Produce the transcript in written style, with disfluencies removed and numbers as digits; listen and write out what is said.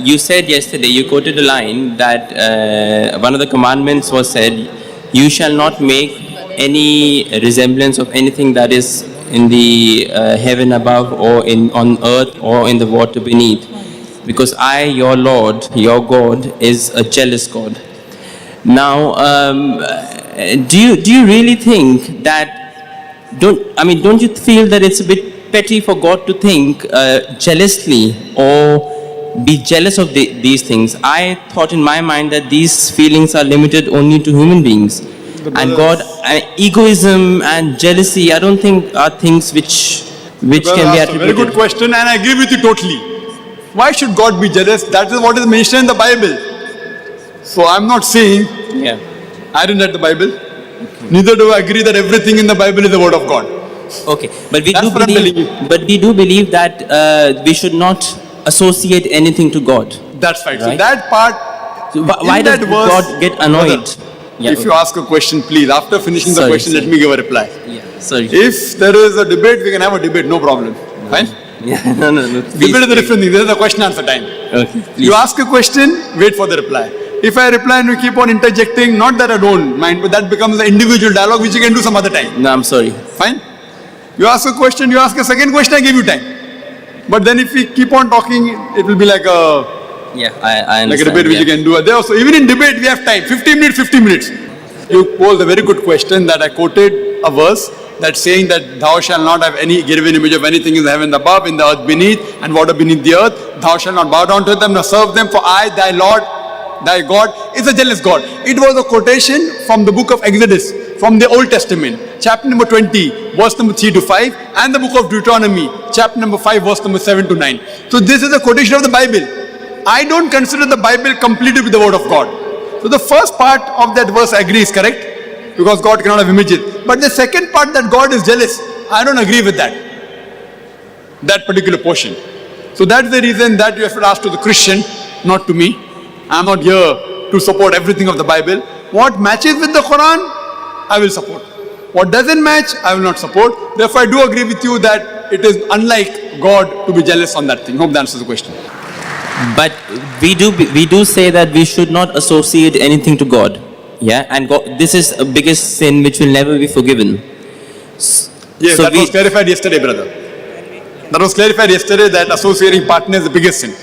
you said yesterday, you quoted a line that one of the commandments was said, you shall not make any resemblance of anything that is in the heaven above or on earth or in the water beneath. Because I, your Lord, your God, is a jealous God. Now, do you really think that, don't you feel that it's a bit petty for God to think jealously or be jealous of these things? I thought in my mind that these feelings are limited only to human beings. And God, egoism and jealousy, I don't think are things which can be attributed. A very good question, and I agree with you totally. Why should God be jealous? That is what is mentioned in the Bible. So I'm not saying, I didn't read the Bible. Okay. Neither do I agree that everything in the Bible is the word of God. Okay, but we do believe that we should not associate anything to God. That's right. So that part. So why does God get annoyed? If you ask a question, please, after finishing the question, let me give a reply. Sorry. If there is a debate, we can have a debate, no problem. Fine? No. Debate is a different thing. This is a question answer time. Okay. You ask a question, wait for the reply. If I reply and you keep on interjecting, not that I don't mind, but that becomes an individual dialogue which you can do some other time. No, I'm sorry. Fine? You ask a question, you ask a second question, I give you time. But then if we keep on talking, it will be like a I understand. Like a debate which you can do. There also, even in debate, we have time. 15 minutes, 15 minutes. You posed a very good question that I quoted a verse that's saying that thou shalt not have any given image of anything in the heaven above, in the earth beneath, and water beneath the earth. Thou shalt not bow down to them nor serve them, for I, thy Lord, thy God, is a jealous God. It was a quotation from the book of Exodus, from the Old Testament, chapter number 20, verse number 3 to 5, and the book of Deuteronomy, chapter number 5, verse number 7 to 9. So this is a quotation of the Bible. I don't consider the Bible completed with the word of God. So the first part of that verse I agree is correct, because God cannot have images. But the second part, that God is jealous, I don't agree with that particular portion. So that's the reason that you have to ask to the Christian, not to me. I'm not here to support everything of the Bible. What matches with the Quran, I will support. What doesn't match, I will not support. Therefore, I do agree with you that it is unlike God to be jealous on that thing. Hope that answers the question. But we do say that we should not associate anything to God. Yeah, and God, this is the biggest sin which will never be forgiven. Yes, so that was clarified yesterday, brother. That was clarified yesterday, that associating partner is the biggest sin.